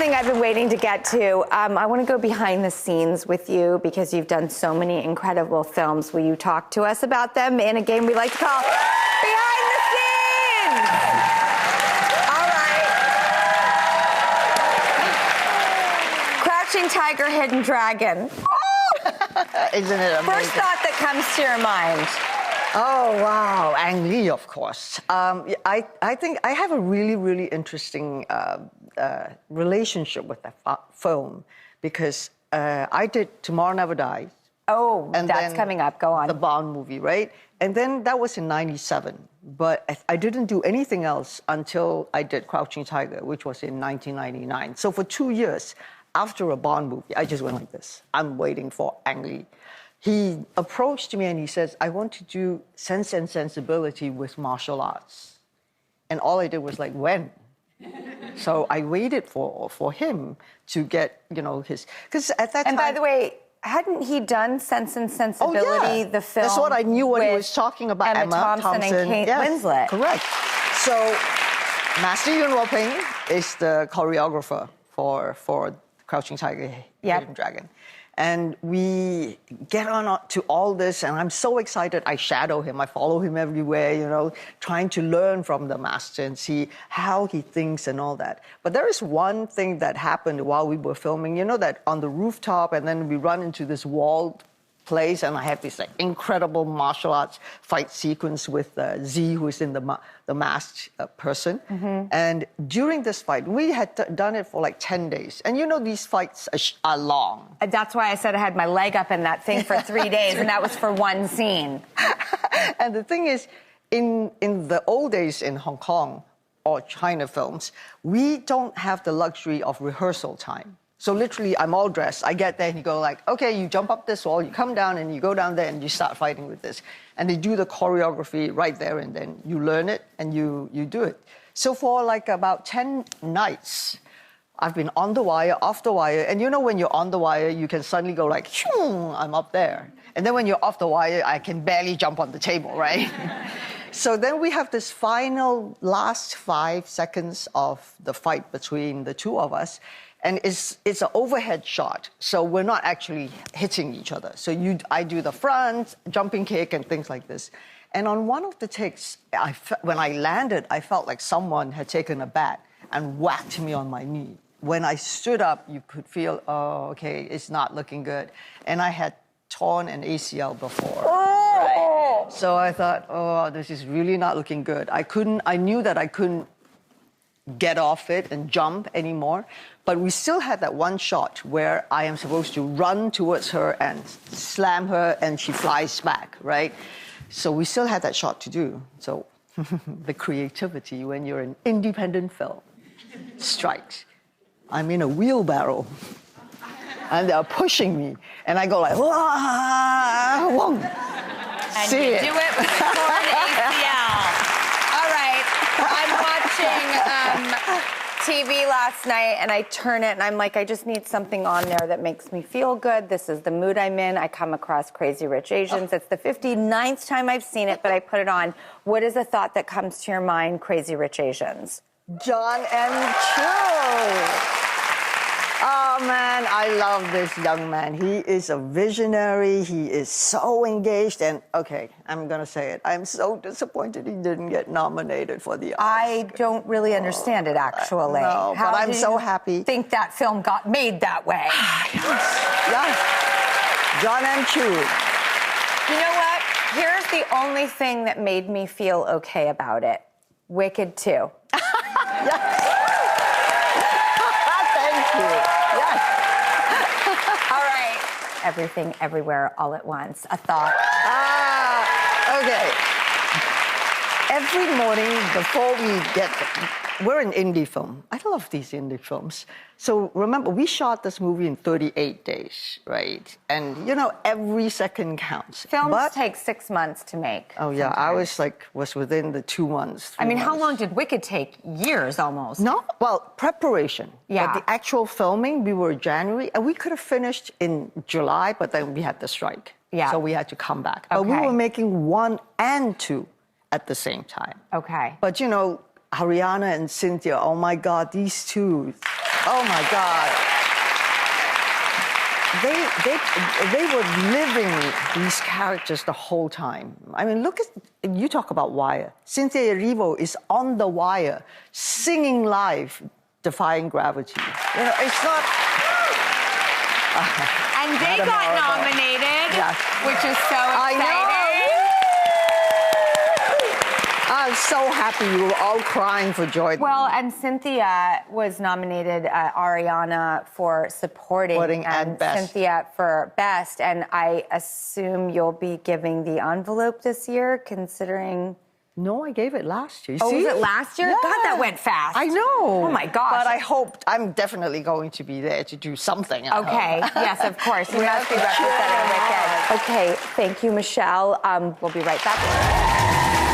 thing I've been waiting to get to. I want to go behind the scenes with you because you've done so many incredible films. Will you talk to us about them in a game we like to call Behind the Scenes? All right. Crouching Tiger, Hidden Dragon. Isn't it amazing? First thought that comes to your mind. Oh, wow. Ang Lee, of course. I think I have a really, really interesting relationship with that film because I did Tomorrow Never Dies. Oh, and that's coming up. Go on. The Bond movie, right? And then that was in 97. But I didn't do anything else until I did Crouching Tiger, which was in 1999. So for 2 years after a Bond movie, I just went like this. I'm waiting for Ang Lee. He approached me and he says, I want to do Sense and Sensibility with martial arts. And all I did was like, when? So I waited for him to get, his... Because at that time... And by the way, hadn't he done Sense and Sensibility, the film? That's what I knew when he was talking about Emma Thompson and Kate Winslet. Correct. So Master Yuen Woo-ping is the choreographer for Crouching Tiger, Hidden Dragon. And we get on to all this, and I'm so excited. I shadow him. I follow him everywhere, trying to learn from the master and see how he thinks and all that. But there is one thing that happened while we were filming, that on the rooftop, and then we run into this walled place, and I have this incredible martial arts fight sequence with Z, who is in the masked person. Mm-hmm. And during this fight, we had done it for 10 days. And these fights are long. That's why I said I had my leg up in that thing for 3 days, and that was for one scene. And the thing is, in the old days in Hong Kong or China films, we don't have the luxury of rehearsal time. So literally, I'm all dressed. I get there and you go okay, you jump up this wall, you come down and you go down there and you start fighting with this. And they do the choreography right there and then you learn it and you do it. So for about 10 nights, I've been on the wire, off the wire. And when you're on the wire, you can suddenly go I'm up there. And then when you're off the wire, I can barely jump on the table, right? So then we have this final last 5 seconds of the fight between the two of us. And it's an overhead shot, so we're not actually hitting each other. So I do the front, jumping kick, and things like this. And on one of the takes, when I landed, I felt like someone had taken a bat and whacked me on my knee. When I stood up, you could feel, oh, okay, it's not looking good. And I had torn an ACL before. Right? So I thought, oh, this is really not looking good. I knew that I couldn't get off it and jump anymore. But we still had that one shot where I am supposed to run towards her and slam her and she flies back, right? So we still had that shot to do. So the creativity when you're an independent film strikes. I'm in a wheelbarrow and they're pushing me and I go whoa. And you do it with a torn ACL. All right, I'm watching TV last night and I turn it and I'm like, I just need something on there that makes me feel good. This is the mood I'm in. I come across Crazy Rich Asians. It's the 59th time I've seen it, but I put it on. What is a thought that comes to your mind, Crazy Rich Asians? John M. Chu. Oh, man, I love this young man. He is a visionary. He is so engaged. And, okay, I'm going to say it. I'm so disappointed he didn't get nominated for the Oscar. I don't really understand it, actually. No, but I'm so happy. I think that film got made that way. Yes. John M. Chu. You know what? Here's the only thing that made me feel okay about it. Wicked 2. Yes. Yes. All right. Everything, everywhere, all at once. A thought. Okay. Every morning before we we're an indie film. I love these indie films. So remember, we shot this movie in 38 days, right? And every second counts. Films take 6 months to make. Oh yeah, sometimes. I was within the 2 months. I mean, how long did Wicked take? Years almost. No, well, preparation. Yeah. But the actual filming, we were January, and we could have finished in July, but then we had the strike. Yeah. So we had to come back. Okay. But we were making 1 and 2 at the same time. Okay. But Haryana and Cynthia, oh my God, these two. Oh my God. They were living these characters the whole time. I mean, look at, you talk about Wire. Cynthia Erivo is on the wire, singing live, defying gravity. You know, it's not... And they got nominated, Yes. which is so exciting. I know. I'm so happy you were all crying for joy. Well, and Cynthia was nominated, Ariana for supporting and best. Cynthia for best. And I assume you'll be giving the envelope this year, considering... No, I gave it last year. Oh, See? was it last year? Yeah. God, that went fast. I know. Oh, my gosh. But I hope, I'm definitely going to be there to do something. Okay, yes, of course. You must be representing Wicked. Okay, thank you, Michelle. We'll be right back.